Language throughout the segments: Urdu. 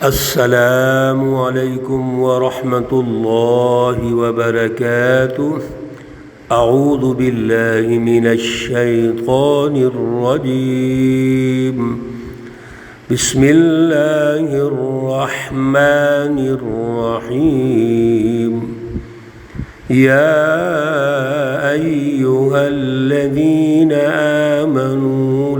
السلام علیکم ورحمۃ اللہ وبرکاتہ۔ اعوذ باللہ من الشیطان الرجیم، بسم اللہ الرحمن الرحیم۔ یا ایہا الذین آمنوا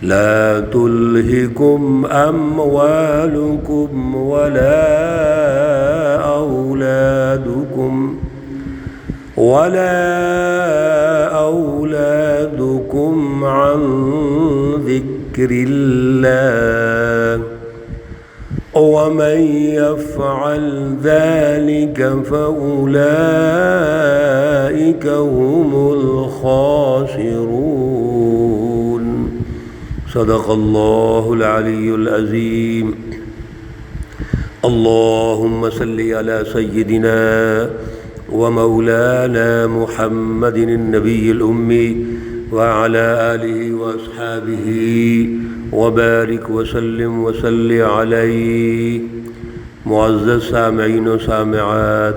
لا تلہکم اموالکم ولا اولادکم عن ذکر اللہ ومن یفعل ذلک فاولئک هم الخاسرون۔ صدق اللہ العلی العظیم۔ اللہم صلی علی سیدنا ومولانا محمد النبی الأمی وعلى آلہ واصحابہ وبارک وسلم وصلی علیہ۔ معزز سامعین و سامعات،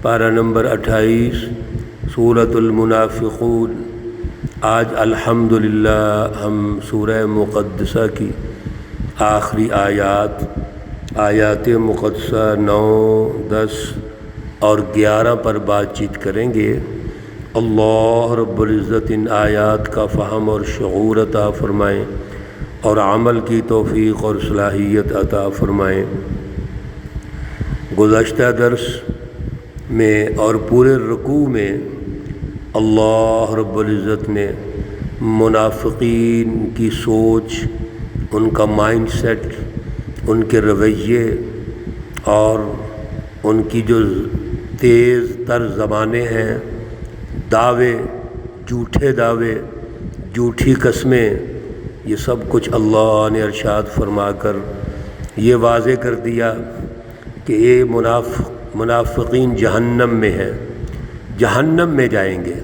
پارہ نمبر 28 سورۃ المنافقون۔ آج الحمدللہ ہم سورہ مقدسہ کی آخری آیات مقدسہ 9، 10 اور 11 پر بات چیت کریں گے۔ اللہ رب العزت ان آیات کا فہم اور شعور عطا فرمائیں اور عمل کی توفیق اور صلاحیت عطا فرمائیں۔ گزشتہ درس میں اور پورے رکوع میں اللہ رب العزت نے منافقین کی سوچ، ان کا مائنڈ سیٹ، ان کے رویے اور ان کی جو تیز تر زبانیں ہیں، دعوے، جھوٹے دعوے، جھوٹی قسمیں، یہ سب کچھ اللہ نے ارشاد فرما کر یہ واضح کر دیا کہ یہ منافقین جہنم میں ہیں، جہنم میں جائیں گے۔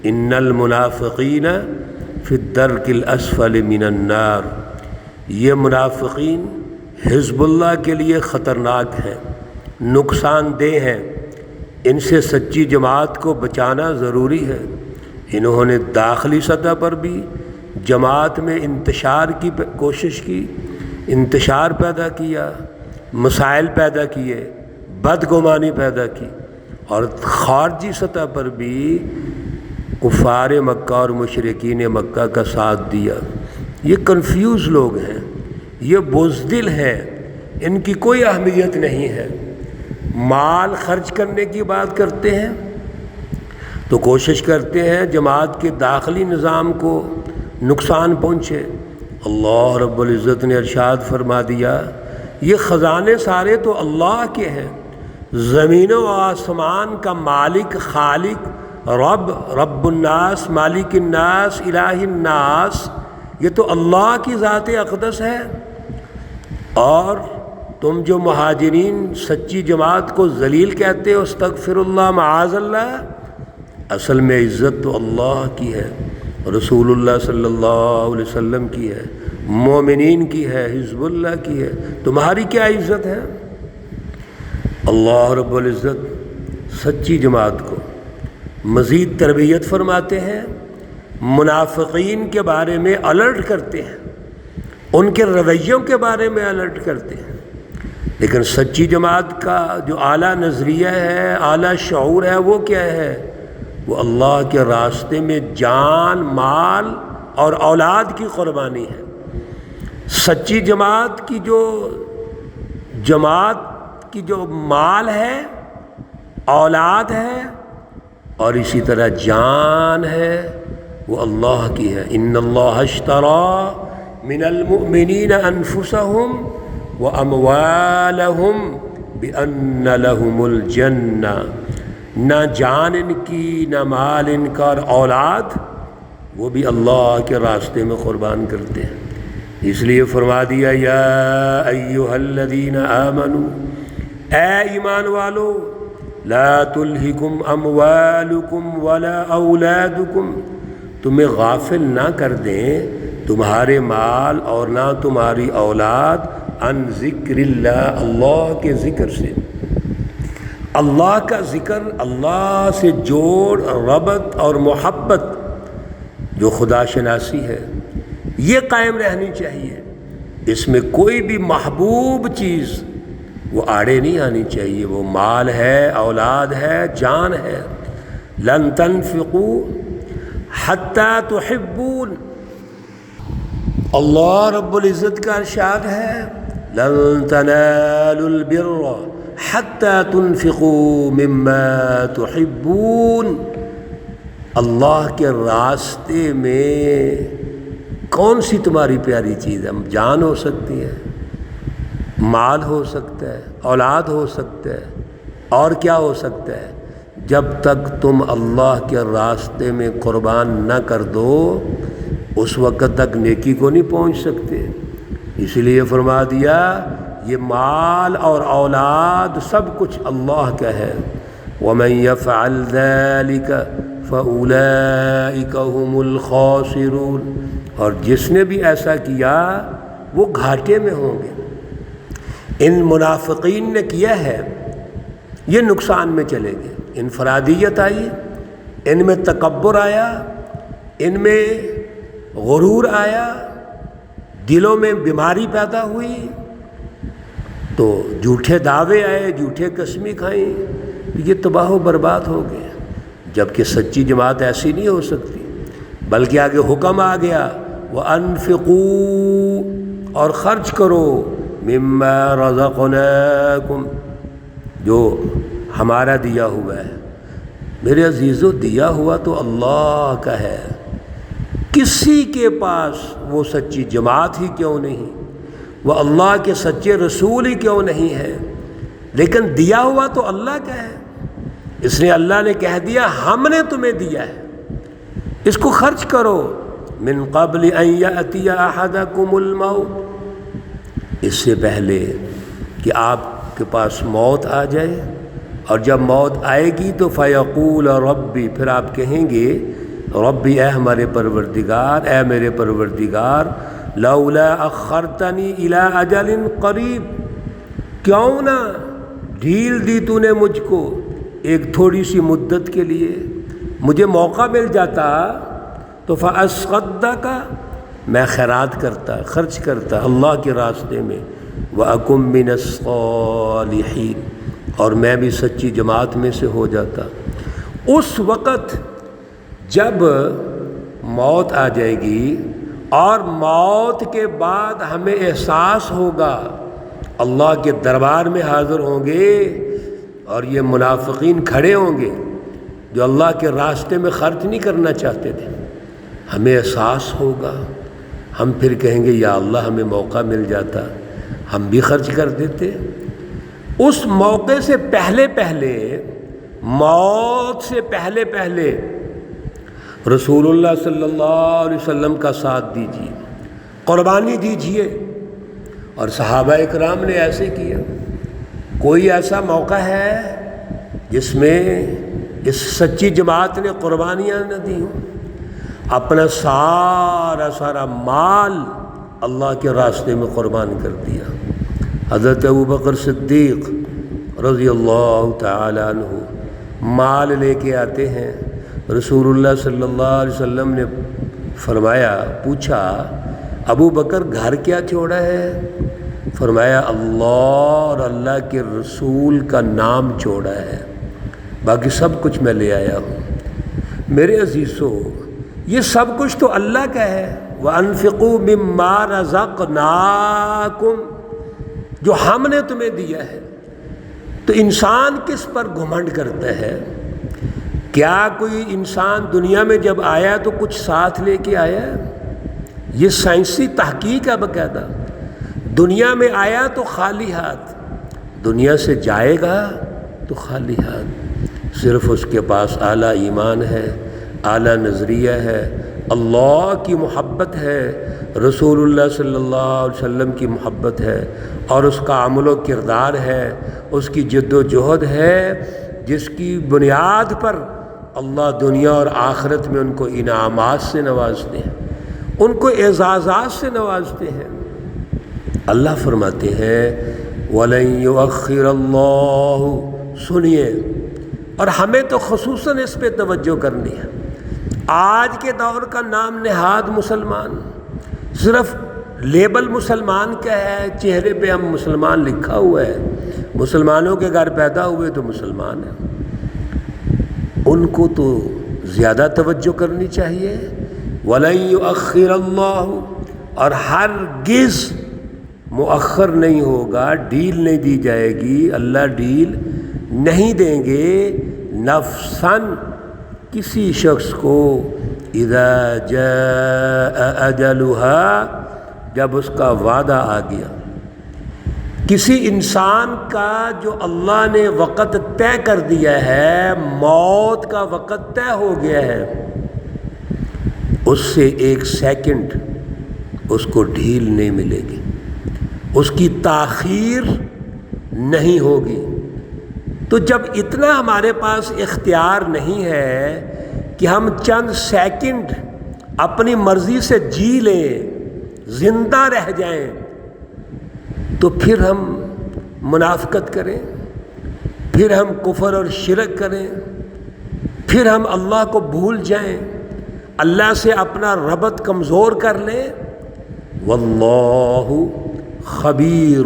ان المنافقین فی الدرک الاسفل من النار، یہ منافقین حزب اللہ کے لیے خطرناک ہیں، نقصان دہ ہیں، ان سے سچی جماعت کو بچانا ضروری ہے۔ انہوں نے داخلی سطح پر بھی جماعت میں انتشار کی کوشش کی، انتشار پیدا کیا، مسائل پیدا کیے، بدگمانی پیدا کی، اور خارجی سطح پر بھی کفار مکہ اور مشرکین مکہ کا ساتھ دیا۔ یہ کنفیوز لوگ ہیں، یہ بزدل ہیں، ان کی کوئی اہمیت نہیں ہے۔ مال خرچ کرنے کی بات کرتے ہیں تو کوشش کرتے ہیں جماعت کے داخلی نظام کو نقصان پہنچے۔ اللہ رب العزت نے ارشاد فرما دیا، یہ خزانے سارے تو اللہ کے ہیں، زمین و آسمان کا مالک، خالق، رب الناس، مالک الناس، الہ الناس، یہ تو اللہ کی ذات اقدس ہے۔ اور تم جو مہاجرین سچی جماعت کو ذلیل کہتے ہو، استغفر اللہ، معاذ اللہ، اصل میں عزت تو اللہ کی ہے، رسول اللہ صلی اللہ علیہ وسلم کی ہے، مومنین کی ہے، حزب اللہ کی ہے، تمہاری کیا عزت ہے؟ اللہ رب العزت سچی جماعت کو مزید تربیت فرماتے ہیں، منافقین کے بارے میں الرٹ کرتے ہیں، ان کے رویوں کے بارے میں الرٹ کرتے ہیں۔ لیکن سچی جماعت کا جو اعلیٰ نظریہ ہے، اعلیٰ شعور ہے، وہ کیا ہے؟ وہ اللہ کے راستے میں جان، مال اور اولاد کی قربانی ہے۔ سچی جماعت کی جو مال ہے، اولاد ہے اور اسی طرح جان ہے، وہ اللہ کی ہے۔ ان اللہ اشتری من المؤمنین انفسهم واموالهم بان لهم الجنہ، نہ جان ان کی، نہ مال ان کا، اور اولاد وہ بھی اللہ کے راستے میں قربان کرتے ہیں۔ اس لیے فرما دیا، یا ایھا الذین آمنوا، اے ایمان والو، لا تلہکم اموالکم ولا اولادکم، تمہیں غافل نہ کر دیں تمہارے مال اور نہ تمہاری اولاد عن ذکر اللہ، اللہ کے ذکر سے، اللہ کا ذکر، اللہ سے جوڑ، ربط اور محبت جو خدا شناسی ہے یہ قائم رہنی چاہیے۔ اس میں کوئی بھی محبوب چیز وہ آڑے نہیں آنی چاہیے، وہ مال ہے، اولاد ہے، جان ہے۔ لن تنفقوا حتی تحبون، اللہ رب العزت کا ارشاد ہے لن تنالوا البر حتی تنفقوا مما تحبون۔ اللہ کے راستے میں کون سی تمہاری پیاری چیز ہے؟ جان ہو سکتی ہے، مال ہو سکتا ہے، اولاد ہو سکتا ہے، اور کیا ہو سکتا ہے؟ جب تک تم اللہ کے راستے میں قربان نہ کر دو اس وقت تک نیکی کو نہیں پہنچ سکتے۔ اس لیے فرما دیا یہ مال اور اولاد سب کچھ اللہ کا ہے۔ وَمَن يَفْعَلْ ذَلِكَ فَأُولَئِكَ هُمُ الْخَاسِرُونَ، اور جس نے بھی ایسا کیا وہ گھاٹے میں ہوں گے۔ ان منافقین نے کیا ہے یہ نقصان میں چلے گئے۔ انفرادیت آئی، ان میں تکبر آیا، ان میں غرور آیا، دلوں میں بیماری پیدا ہوئی، تو جھوٹے دعوے آئے، جھوٹے قسمیں کھائیں، یہ تباہ و برباد ہو گئے۔ جبکہ سچی جماعت ایسی نہیں ہو سکتی، بلکہ آگے حکم آ گیا وَأَنفِقُوا، اور خرچ کرو، مِمَّا رَزَقْنَاكُمْ، جو ہمارا دیا ہوا ہے۔ میرے عزیزو، دیا ہوا تو اللہ کا ہے، کسی کے پاس وہ سچی جماعت ہی کیوں نہیں، وہ اللہ کے سچے رسول ہی کیوں نہیں ہے، لیکن دیا ہوا تو اللہ کا ہے۔ اس نے اللہ نے کہہ دیا ہم نے تمہیں دیا ہے، اس کو خرچ کرو۔ من قبل ان یأتی احدکم الموت، اس سے پہلے کہ آپ کے پاس موت آ جائے، اور جب موت آئے گی تو فیقول ربی، پھر آپ کہیں گے ربی، اے ہمارے پروردگار، اے میرے پروردگار، لولا اخرتنی الی اجل قریب، کیوں نہ ڈھیل دی تو نے مجھ کو ایک تھوڑی سی مدت کے لیے، مجھے موقع مل جاتا تو فاصدق، میں خیرات کرتا، خرچ کرتا اللہ کے راستے میں، وَأَكُن مِّنَ الصَّالِحِينَ، اور میں بھی سچی جماعت میں سے ہو جاتا۔ اس وقت جب موت آ جائے گی اور موت کے بعد ہمیں احساس ہوگا، اللہ کے دربار میں حاضر ہوں گے اور یہ منافقین کھڑے ہوں گے جو اللہ کے راستے میں خرچ نہیں کرنا چاہتے تھے، ہمیں احساس ہوگا، ہم پھر کہیں گے یا اللہ ہمیں موقع مل جاتا ہم بھی خرچ کر دیتے۔ اس موقع سے پہلے پہلے، موت سے پہلے پہلے رسول اللہ صلی اللہ علیہ وسلم کا ساتھ دیجیے، قربانی دیجیے، اور صحابہ اکرام نے ایسے کیا۔ کوئی ایسا موقع ہے جس میں اس سچی جماعت نے قربانیاں نہ دی ہوں؟ اپنا سارا مال اللہ کے راستے میں قربان کر دیا۔ حضرت ابوبکر صدیق رضی اللہ تعالی عنہ مال لے کے آتے ہیں، رسول اللہ صلی اللہ علیہ وسلم نے فرمایا، پوچھا ابو بکر گھر کیا چھوڑا ہے؟ فرمایا اللہ اور اللہ کے رسول کا نام چھوڑا ہے، باقی سب کچھ میں لے آیا ہوں۔ میرے عزیزو، یہ سب کچھ تو اللہ کا ہے۔ وَأَنفِقُوا مِمَّا رَزَقْنَاكُمْ، جو ہم نے تمہیں دیا ہے۔ تو انسان کس پر گھمنڈ کرتا ہے؟ کیا کوئی انسان دنیا میں جب آیا تو کچھ ساتھ لے کے آیا؟ یہ سائنسی تحقیق ہے باقاعدہ۔ دنیا میں آیا تو خالی ہاتھ، دنیا سے جائے گا تو خالی ہاتھ۔ صرف اس کے پاس اعلیٰ ایمان ہے، اعلیٰ نظریہ ہے، اللہ کی محبت ہے، رسول اللہ صلی اللہ علیہ وسلم کی محبت ہے، اور اس کا عمل و کردار ہے، اس کی جد و جہد ہے، جس کی بنیاد پر اللہ دنیا اور آخرت میں ان کو انعامات سے نواز دے۔ ان کو اعزازات سے نوازتے ہیں۔ اللہ فرماتے ہیں وَلَن يُؤَخِّرَ اللَّهُ، سنیے، اور ہمیں تو خصوصاً اس پہ توجہ کرنی ہے۔ آج کے دور کا نام نہاد مسلمان، صرف لیبل مسلمان کا ہے، چہرے پہ ہم مسلمان لکھا ہوا ہے، مسلمانوں کے گھر پیدا ہوئے تو مسلمان ہیں، ان کو تو زیادہ توجہ کرنی چاہیے۔ وَلَن يُؤَخِّرَ اللَّهُ، اور ہرگز مؤخر نہیں ہوگا، ڈیل نہیں دی جائے گی، اللہ ڈیل نہیں دیں گے نفساً کسی شخص کو اذا جاء اجلها، جب اس کا وعدہ آ گیا۔ کسی انسان کا جو اللہ نے وقت طے کر دیا ہے، موت کا وقت طے ہو گیا ہے، اس سے ایک سیکنڈ اس کو ڈھیل نہیں ملے گی، اس کی تاخیر نہیں ہوگی۔ تو جب اتنا ہمارے پاس اختیار نہیں ہے کہ ہم چند سیکنڈ اپنی مرضی سے جی لیں، زندہ رہ جائیں، تو پھر ہم منافقت کریں، پھر ہم کفر اور شرک کریں، پھر ہم اللہ کو بھول جائیں، اللہ سے اپنا ربط کمزور کر لیں۔ واللہ خبیر،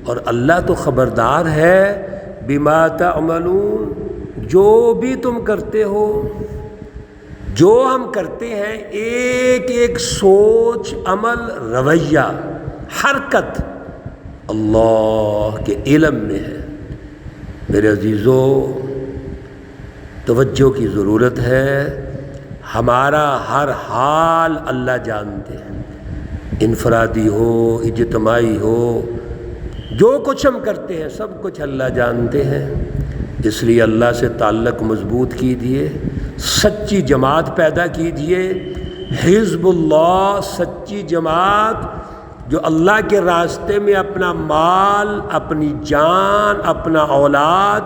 اور اللہ تو خبردار ہے، بما تعملون، جو بھی تم کرتے ہو، جو ہم کرتے ہیں، ایک ایک سوچ، عمل، رویہ، حرکت اللہ کے علم میں ہے۔ میرے عزیزو، توجہ کی ضرورت ہے، ہمارا ہر حال اللہ جانتے ہیں، انفرادی ہو، اجتماعی ہو، جو کچھ ہم کرتے ہیں سب کچھ اللہ جانتے ہیں۔ اس لیے اللہ سے تعلق مضبوط کیجیے، سچی جماعت پیدا کیجیے، حزب اللہ، سچی جماعت جو اللہ کے راستے میں اپنا مال، اپنی جان، اپنا اولاد،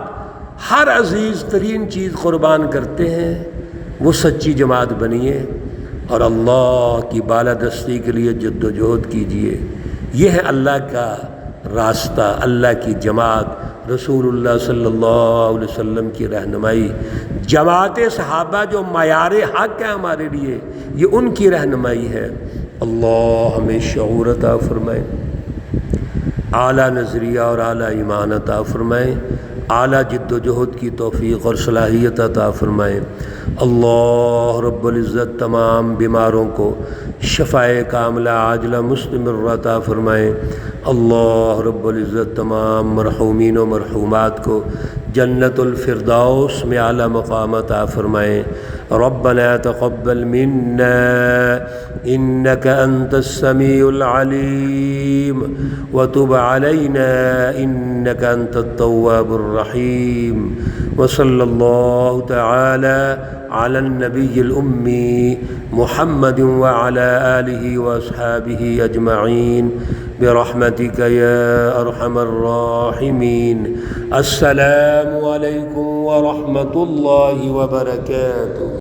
ہر عزیز ترین چیز قربان کرتے ہیں، وہ سچی جماعت بنیے اور اللہ کی بالادستی کے لیے جد و جہد کیجیے۔ یہ ہے اللہ کا راستہ، اللہ کی جماعت، رسول اللہ صلی اللہ علیہ وسلم کی رہنمائی، جماعت صحابہ جو معیار حق ہے ہمارے لیے، یہ ان کی رہنمائی ہے۔ اللہ ہمیں شعور عطا فرمائے، اعلیٰ نظریہ اور اعلیٰ ایمان عطا فرمائے، اعلیٰ جد و جہد کی توفیق اور صلاحیت عطا فرمائے۔ اللہ رب العزت تمام بیماروں کو شفائے کاملہ عاجلہ مستمرہ عطا فرمائے۔ اللہ رب العزت تمام مرحومین و مرحومات کو جنت الفردوس میں اعلیٰ مقام عطا فرمائے۔ ربنا تقبل منا انك انت السميع العليم وتب علينا انك انت التواب الرحيم، وصلى الله تعالى على النبي الأمي محمد وعلى آله وأصحابه أجمعين برحمتك يا أرحم الراحمين۔ السلام عليكم ورحمة الله وبركاته۔